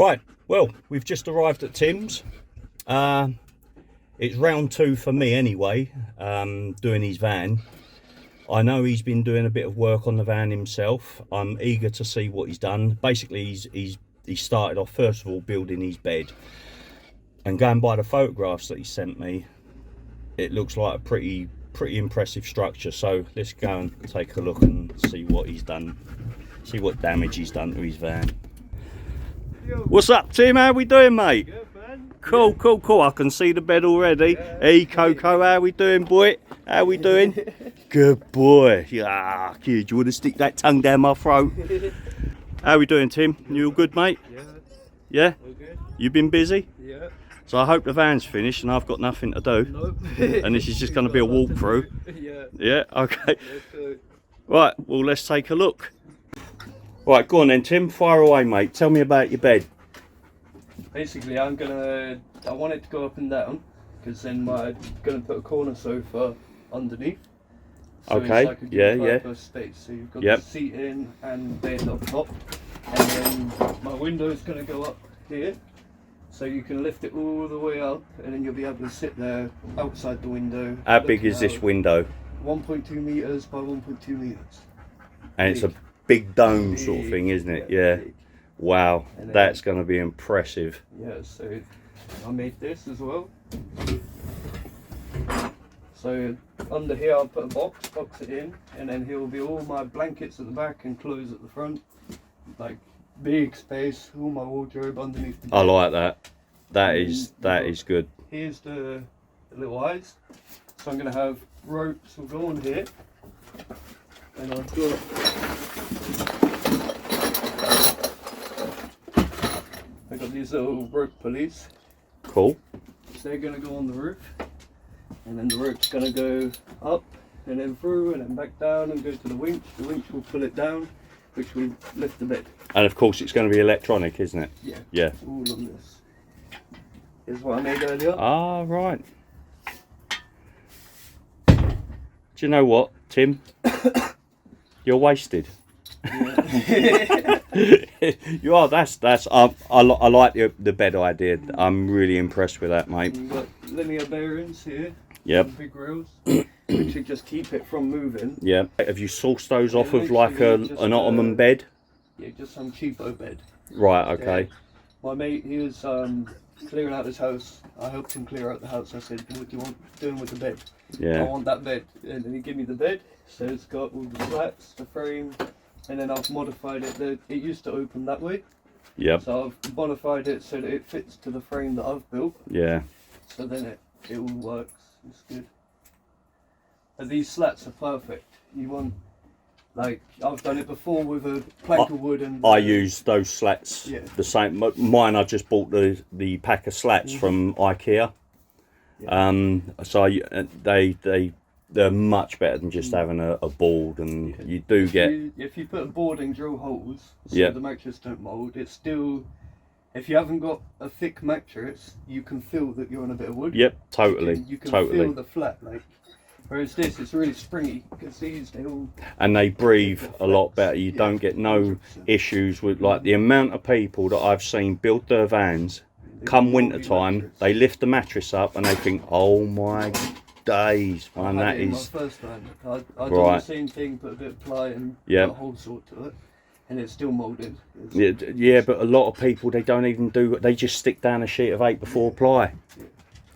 Right, well, we've just arrived at Tim's. It's round two for me anyway, doing his van. I know he's been doing a bit of work on the van himself. I'm eager to see what he's done. Basically, he started off first of all building his bed, and going by the photographs that he sent me, it looks like a pretty impressive structure. So let's go and take a look and see what he's done, see what damage he's done to his van. What's up, Tim? How we doing, mate? Good, man. Cool, cool, cool. I can see the bed already. Yeah. Hey, Coco, how we doing, boy? How we doing? Good boy. Yeah, kid, you want to stick that tongue down my throat? How we doing, Tim? You all good, mate? Yeah. Yeah? All good? You been busy? Yeah. So I hope the van's finished and I've got nothing to do. Nope. And this is just going to be a walkthrough. Yeah. Yeah, okay. Yeah, Right, well, let's take a look. Right, go on then, Tim. Fire away, mate. Tell me about your bed. basically, I want it to go up and down, because then I'm gonna put a corner sofa underneath. So Okay, it's like a good space. So you've got the seating and bed up top, and then my window is gonna go up here, so you can lift it all the way up, and then you'll be able to sit there outside the window. How big is this window? 1.2 meters by 1.2 meters. And it's a big dome sort of thing, isn't it? Yeah. Wow, that's going to be impressive. Yeah, so I made this as well. So under here I'll put a box it in, and then here will be all my blankets at the back and clothes at the front. Like big space, all my wardrobe underneath the bed. I like that. That is good. Here's the little eyes. So I'm going to have ropes will go on here. And I've got these little rope pulleys. Cool. So they're going to go on the roof, and then the rope's going to go up and then through and then back down and go to the winch. The winch will pull it down, which will lift the bed. And of course it's going to be electronic, isn't it? Yeah. Yeah. All on this. Here's what I made earlier. Ah, right. Do you know what, Tim? You're wasted. Yeah. You are. That's. I like the bed idea. I'm really impressed with that, mate. You've got linear bearings here. Yep. Big rails, which should just keep it from moving. Yeah. Have you sourced those off Yeah, of like an Ottoman bed? Yeah, just some cheapo bed. Right. Okay. Yeah. My mate, he was clearing out his house. I helped him clear out the house. I said, "What do you want doing with the bed?" Yeah. I want that bed, and then he gave me the bed. So it's got all the slats, the frame, and then I've modified it. It used to open that way. Yep. So I've modified it so that it fits to the frame that I've built. Yeah. So then it all works. It's good. But these slats are perfect. You want, like, I've done it before with a plank of wood and. I use those slats. Yeah. The same. Mine. I just bought the pack of slats from IKEA. Yeah. So they're much better than just having a board, and you do get. If you put a board and drill holes, so Yeah. the mattress don't mould, it's still. If you haven't got a thick mattress, you can feel that you're on a bit of wood. Yep, totally. You can totally. feel the flat, like. Whereas this, it's really springy. You can see they all. And they breathe a lot better. You don't get no 100%. issues with, like, the amount of people that I've seen build their vans. Come winter time, they lift the mattress up and they think, "Oh my days, man, that is." My first van. I done Right. the same thing, put a bit of ply and Yeah. put a whole sort to it, and it's still moulded. Yeah, but a lot of people, they don't even do. They just stick down a sheet of 8x4 ply,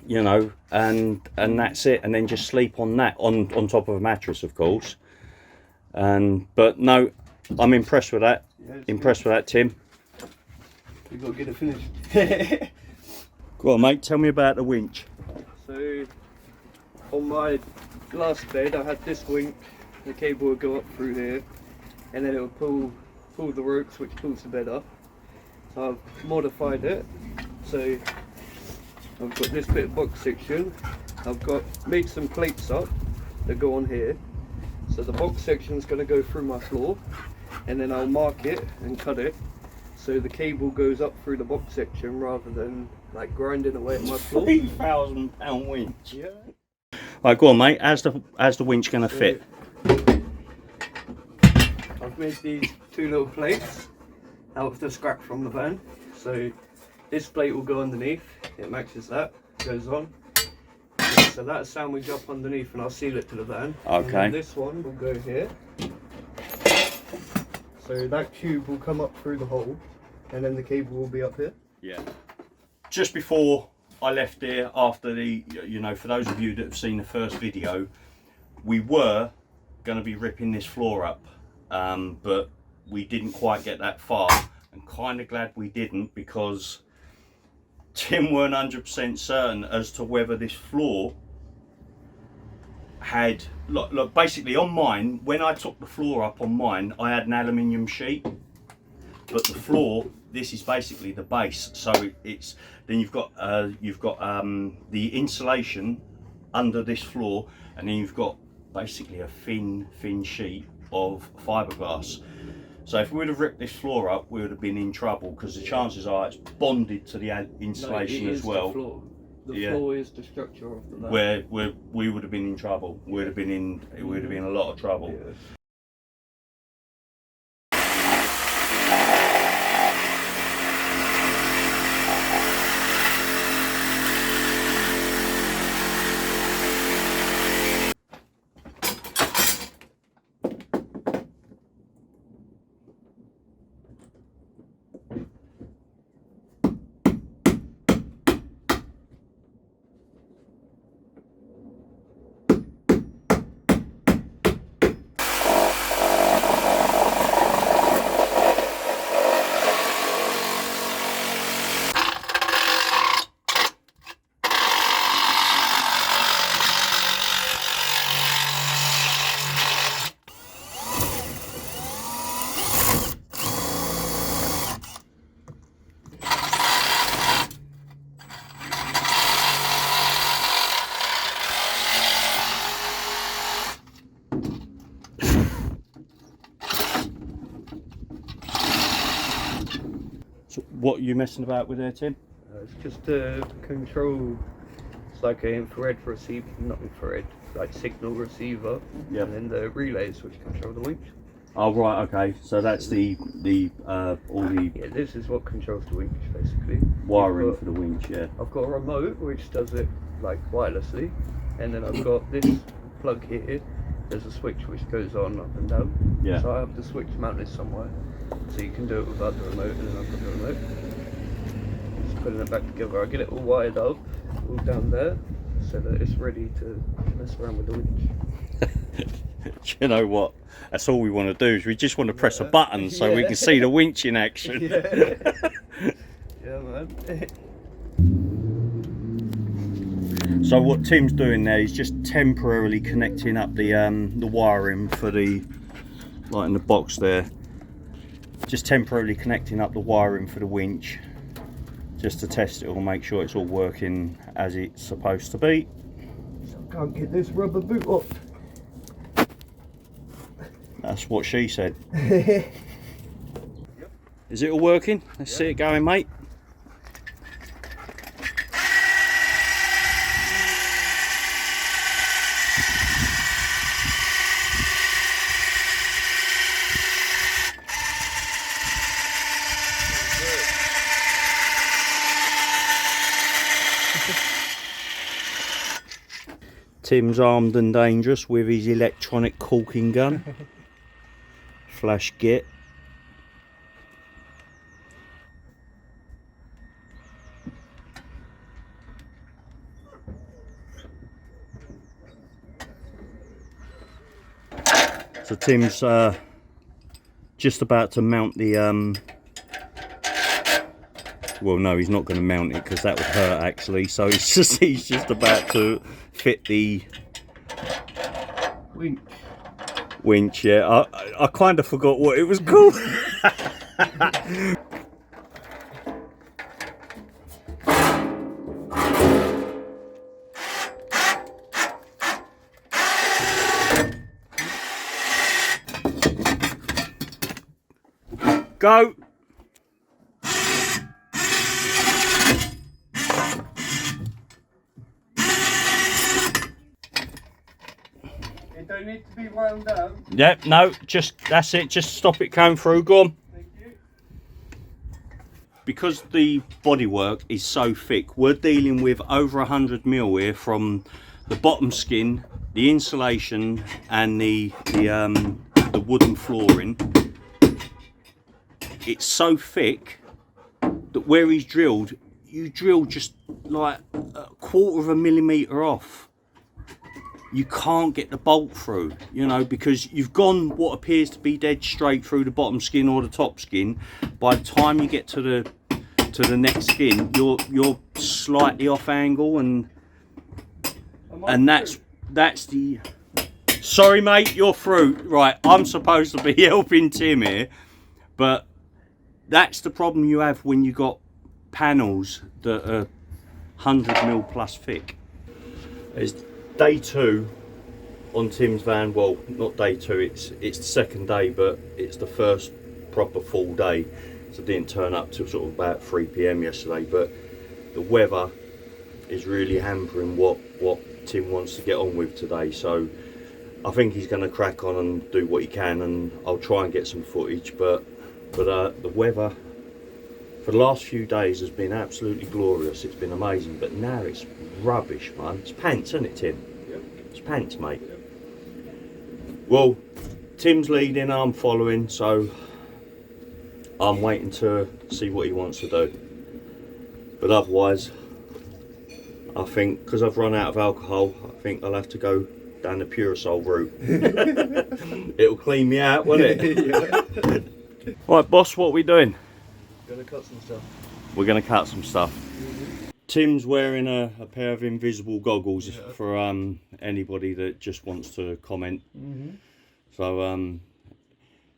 you know, and that's it, and then just sleep on that on top of a mattress, of course. But no, I'm impressed with that. Yeah, Impressed with that, Tim. You've got to get it finished. Go on, mate. Tell me about the winch. So, on my last bed, I had this winch. The cable would go up through here, and then it would pull the ropes, which pulls the bed up. So I've modified it. So I've got this bit of box section. I've made some plates up that go on here. So the box section is going to go through my floor, and then I'll mark it and cut it. So the cable goes up through the box section rather than like grinding away at my floor. £3,000 winch. Yeah. Right, go on, mate. How's the winch going to fit? I've made these two little plates, out of the scrap from the van. So this plate will go underneath, it matches that, goes on. So that's sandwiched up underneath and I'll seal it to the van. Okay. And then this one will go here. So that tube will come up through the hole and then the cable will be up here. Yeah. Just before I left here, after the, you know, for those of you that have seen the first video, we were going to be ripping this floor up, but we didn't quite get that far. I'm kind of glad we didn't, because Tim weren't 100% certain as to whether this floor had, look, basically on mine, when I took the floor up on mine, I had an aluminium sheet, but the floor, this is basically the base. So it's, then you've got the insulation under this floor, and then you've got basically a thin sheet of fiberglass. So if we would have ripped this floor up, we would have been in trouble, because the chances are it's bonded to the insulation as well. The floor is the structure of the van. Where we would have been in trouble. We would have been in a lot of trouble. Yeah. So what are you messing about with there, Tim? It's just a control. It's like an infrared receiver, not infrared, like signal receiver. Yeah. And then the relays which control the winch. Oh right, okay. So that's the all the Yeah, this is what controls the winch basically. wiring for the winch. Yeah. I've got a remote which does it like wirelessly, and then I've got this plug here. There's a switch which goes on, up and down. Yeah. So I have the switch mounted somewhere, so you can do it without the remote, and then I've got the remote. Just putting it back together. I get it all wired up, all down there, so that it's ready to mess around with the winch. Do you know what? That's all we want to do, is we just want to press a button so we can see the winch in action. Yeah, yeah man. So what Tim's doing there is just temporarily connecting up the wiring for the, like in the box there, just temporarily connecting up the wiring for the winch, just to test it all, make sure it's all working as it's supposed to be. I can't get this rubber boot off. That's what she said. Is it all working? Let's see it going, mate. Tim's armed and dangerous with his electronic caulking gun. Flash git. So Tim's just about to mount the well, no, he's not going to mount it because that would hurt actually. So he's just about to fit the winch. Yeah, I kind of forgot what it was called. Go. It don't need to be wound down. Yep, no, just that's it. Just stop it going through. Go on. Thank you. because the bodywork is so thick, we're dealing with over 100mm here from the bottom skin, the insulation, and the wooden flooring. It's so thick that where he's drilled, you drill just like a 1/4 millimetre off. You can't get the bolt through, you know, because you've gone what appears to be dead straight through the bottom skin or the top skin. By the time you get to the next skin, you're slightly off angle, and that's the. Sorry, mate, you're through. Right, I'm supposed to be helping Tim here, but that's the problem you have when you got panels that are 100mm plus thick. It's day 2 on Tim's van. Well, not day 2, it's the second day, but it's the first proper full day. So I didn't turn up till sort of about 3 PM yesterday, but the weather is really hampering what Tim wants to get on with today. So I think he's going to crack on and do what he can, and I'll try and get some footage, but the weather for the last few days has been absolutely glorious. It's been amazing, but now it's rubbish, man. It's pants, isn't it, Tim? Yep. It's pants, mate. Yep. Well, Tim's leading, I'm following, so I'm waiting to see what he wants to do. But otherwise, I think, because I've run out of alcohol, I think I'll have to go down the Purasol route. It'll clean me out, won't it? Yeah. Right, boss, what are we doing? Gonna cut some stuff. We're going to cut some stuff. Tim's wearing a pair of invisible goggles, yeah, for anybody that just wants to comment. So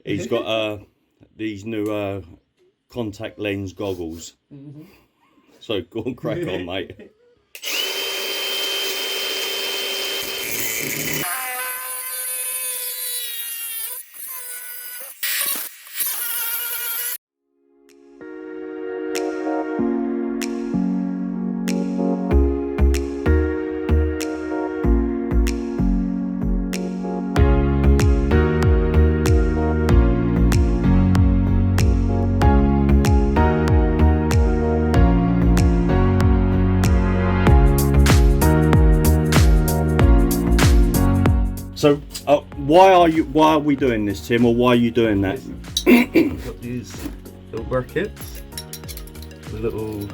he's got these new contact lens goggles. So go on, crack on, mate. So why are we doing this, Tim, or why are you doing that? I've got these little brackets, the little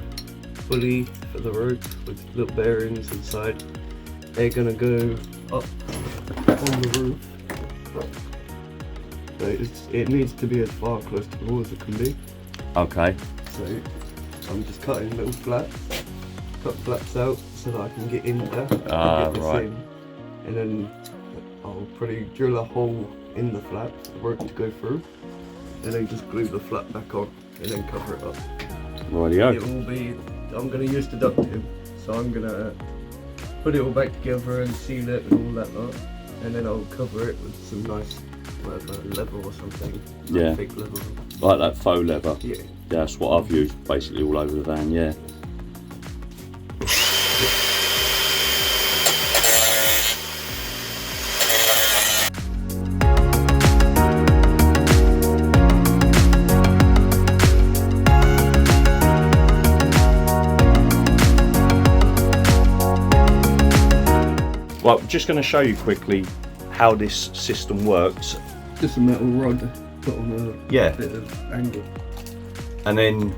pulley for the rope with little bearings inside. They're gonna go up on the roof. So it needs to be as far close to the wall as it can be. Okay. So I'm just cutting little flaps, cut flaps out so that I can get in there. Get this right. in, and then I'll probably drill a hole in the flap for the rope to go through, and then just glue the flap back on and then cover it up. Rightio. It will be, I'm going to use the ducting, so I'm going to put it all back together and seal it and all that lot, and then I'll cover it with some nice leather or something. Yeah. Fake leather. Like that faux leather. Yeah. Yeah, that's what I've used basically all over the van, yeah. Well, I'm just going to show you quickly how this system works. Just a metal rod put on a Yeah. bit of angle. And then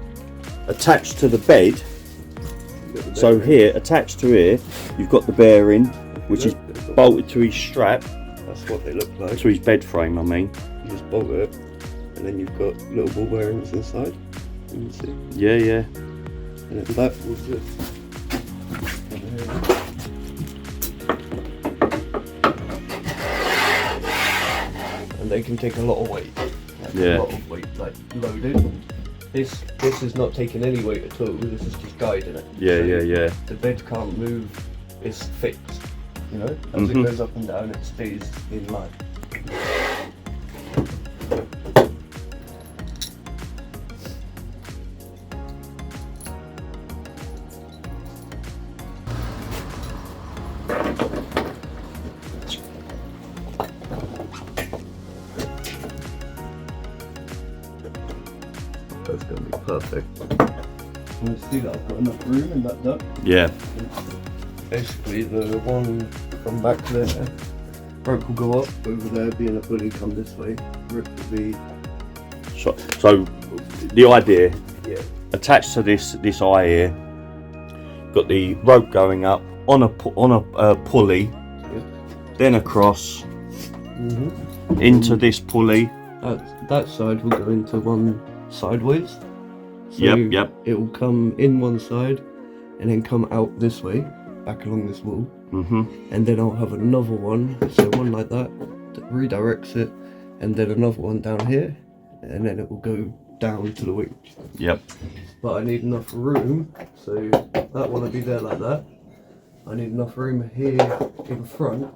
attached to the bed, so here, attached to here, you've got the bearing, which is bolted to his strap. That's what they look like. To his bed frame, I mean. You just bolt it, and then you've got little ball bearings inside. You can see. Yeah, yeah. And then that was it. And they can take a lot of weight. Yeah. A lot of weight, like loaded. This is not taking any weight at all. This is just guiding it. Yeah, So yeah. The bed can't move. It's fixed. You know, as it goes up and down, it stays in line. That's gonna be perfect. And see that I've got enough room in that duct. Yeah. Basically, the one from back there, rope will go up over there, being a pulley, come this way. Rope will be. So the idea, Yeah. attached to this eye here, got the rope going up on a pulley, Yeah. then across Mm-hmm. into this pulley. That side will go into one sideways. So Yep. it will come in one side and then come out this way, back along this wall. And then I'll have another one, so one like that redirects it, and then another one down here, and then it will go down to the winch. Yep. But I need enough room, so that one will be there like that. I need enough room here in front,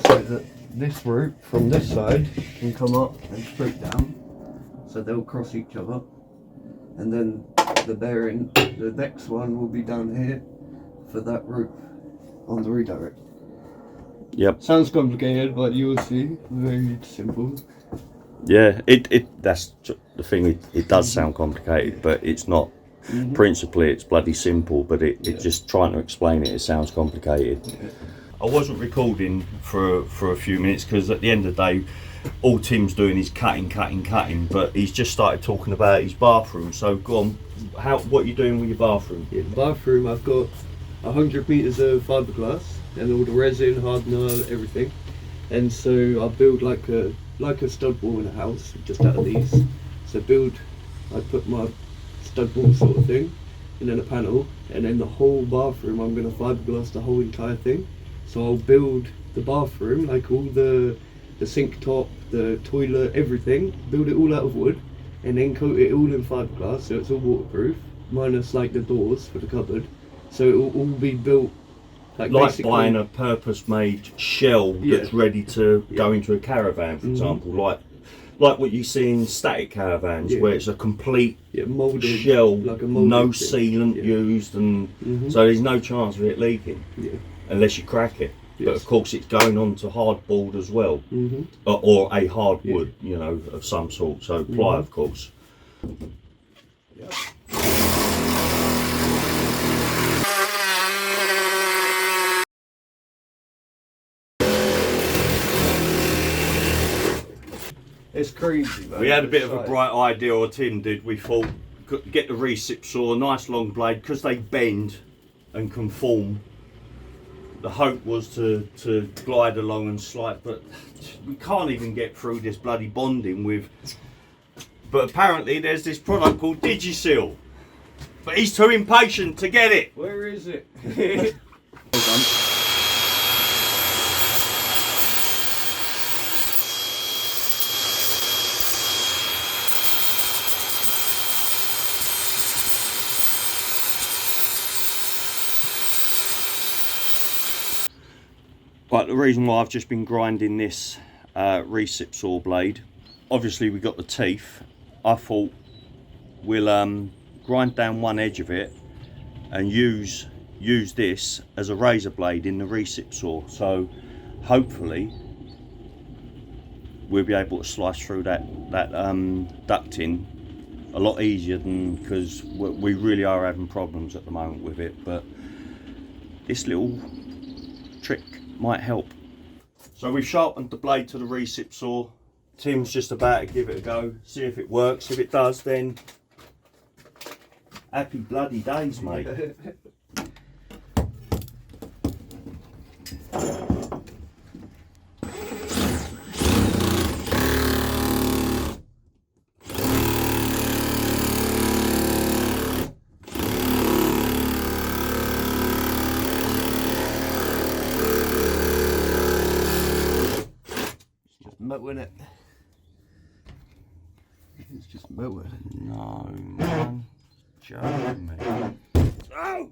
so that this rope from this side can come up and straight down, so they'll cross each other. And then the bearing, the next one will be down here for that rope on the redirect. Yep. Sounds complicated, but you will see. Very simple. Yeah. That's the thing. It does sound complicated, but it's not. Principally, it's bloody simple. But it just trying to explain it sounds complicated. Yeah. I wasn't recording for a few minutes because at the end of the day, all Tim's doing is cutting. But he's just started talking about his bathroom. So go on. What are you doing with your bathroom? Yeah, the bathroom, I've got 100 meters of fiberglass and all the resin, hardener, everything. And so I build like a stud wall in a house, just out of these. So I put my stud wall sort of thing, and then a panel, and then the whole bathroom, I'm gonna fiberglass the whole entire thing. So I'll build the bathroom, like all the sink top, the toilet, everything, build it all out of wood, and then coat it all in fiberglass, so it's all waterproof, minus like the doors for the cupboard. So it will all be built like buying a purpose-made shell that's ready to go into a caravan, for example, like what you see in static caravans, where it's a complete molded shell, like a molded no thing. sealant used, and so there's no chance of it leaking unless you crack it. But of course, it's going on to hardboard as well, or a hardwood, you know, of some sort. So ply, of course. It's crazy, man. We had a bit of a bright idea, or Tim did. We thought, get the recip saw, nice long blade, because they bend and conform. The hope was to glide along and slide, but we can't even get through this bloody bonding with. But apparently there's this product called Digiseal. But he's too impatient to get it. Where is it? Well done. Right, the reason why I've just been grinding this recip saw blade, obviously we got the teeth. I thought we'll grind down one edge of it and use this as a razor blade in the recip saw. So hopefully we'll be able to slice through that ducting a lot easier than, because we really are having problems at the moment with it. But this little trick might help. So we've sharpened the blade to the recip saw. Tim's just about to give it a go, see if it works. If it does, then happy bloody days, mate. Melting it. It's just melting. No, man. Joe, mate. Oh!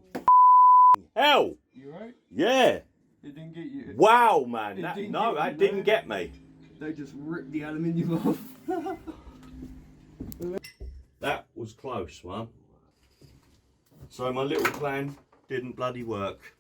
Hell! You right? Yeah. It didn't get you. Wow, man. That Didn't didn't get me. They just ripped the aluminium off. That was close, man. So my little plan didn't bloody work.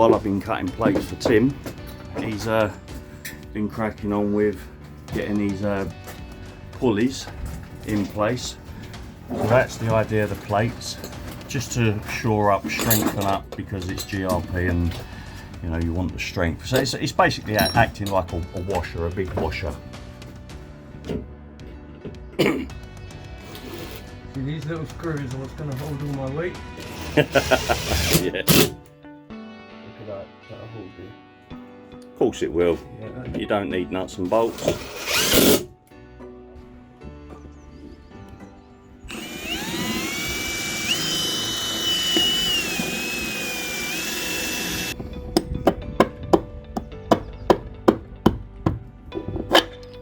while I've been cutting plates for Tim, he's been cracking on with getting these pulleys in place. So that's the idea of the plates, just to shore up, strengthen up, because it's GRP and you know you want the strength. So it's basically acting like a washer, a big washer. See, these little screws are what's going to hold all my weight. Yeah. Look at that, that'll hold you. Of course it will. Yeah. You don't need nuts and bolts.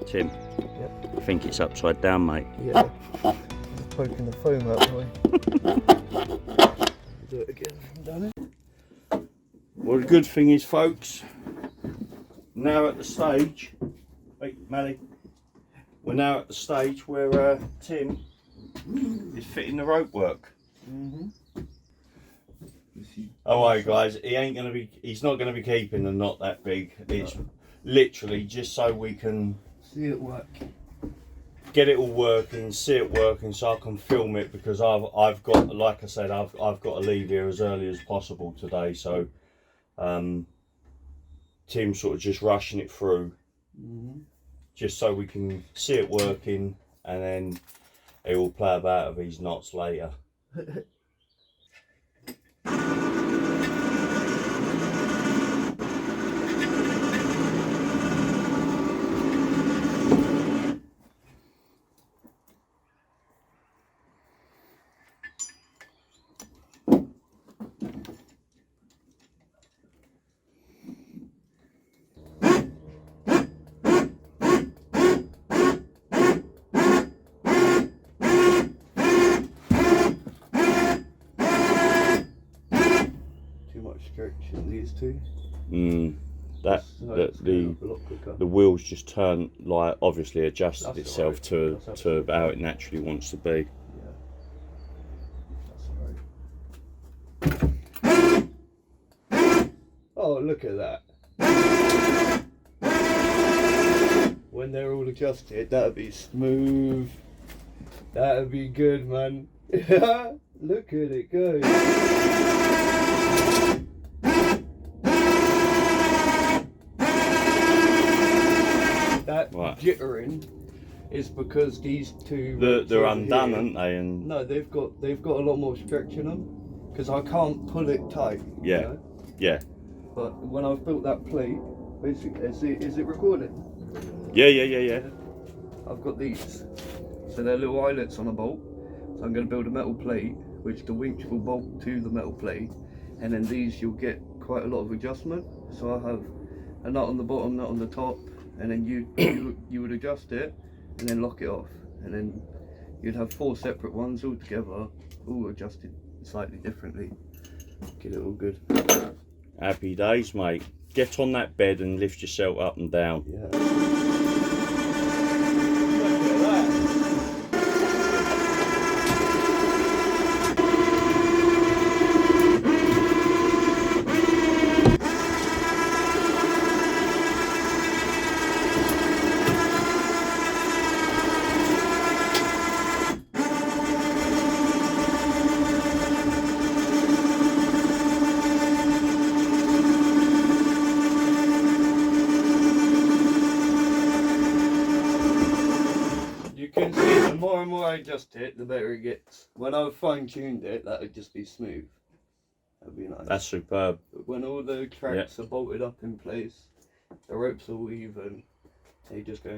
Tim, Yep. I think it's upside down, mate. Yeah. Just poking the foam out the way. Do it again. Done it. Well, the good thing is, folks, now at the stage, wait, Mally, we're now at the stage where Tim is fitting the rope work. Oh, right, guys, he's not gonna be keeping the knot that big. It's literally just so we can see it work. Get it all working, see it working, so I can film it, because I've got, like I said, I've got to leave here as early as possible today. So Tim's sort of just rushing it through, just so we can see it working, and then he will play about with these knots later. Stretching these two. The wheels just turn, like, obviously adjusted That's itself right. to how it naturally wants to be. Yeah. That's alright. Oh, look at that. When they're all adjusted, that'd be smooth. That'd be good, man. Look at it go. That jittering is because these two they're undone, aren't they? And no, they've got a lot more stretch in them, because I can't pull it tight. Yeah, you know? Yeah. But when I've built that plate, basically, is it recording? Yeah. I've got these, so they're little eyelets on a bolt. So I'm going to build a metal plate, which the winch will bolt to the metal plate, and then these you'll get quite a lot of adjustment. So I have a nut on the bottom, nut on the top, and then you would adjust it and then lock it off, and then you'd have 4 separate ones all together, all adjusted slightly differently. Get it all good. Happy days, mate. Get on that bed and lift yourself up and down. Yeah. The more I adjust it, the better it gets. When I've fine-tuned it, that would just be smooth. That'd be nice. That's superb. But when all the tracks are bolted up in place, the ropes are all even, they just go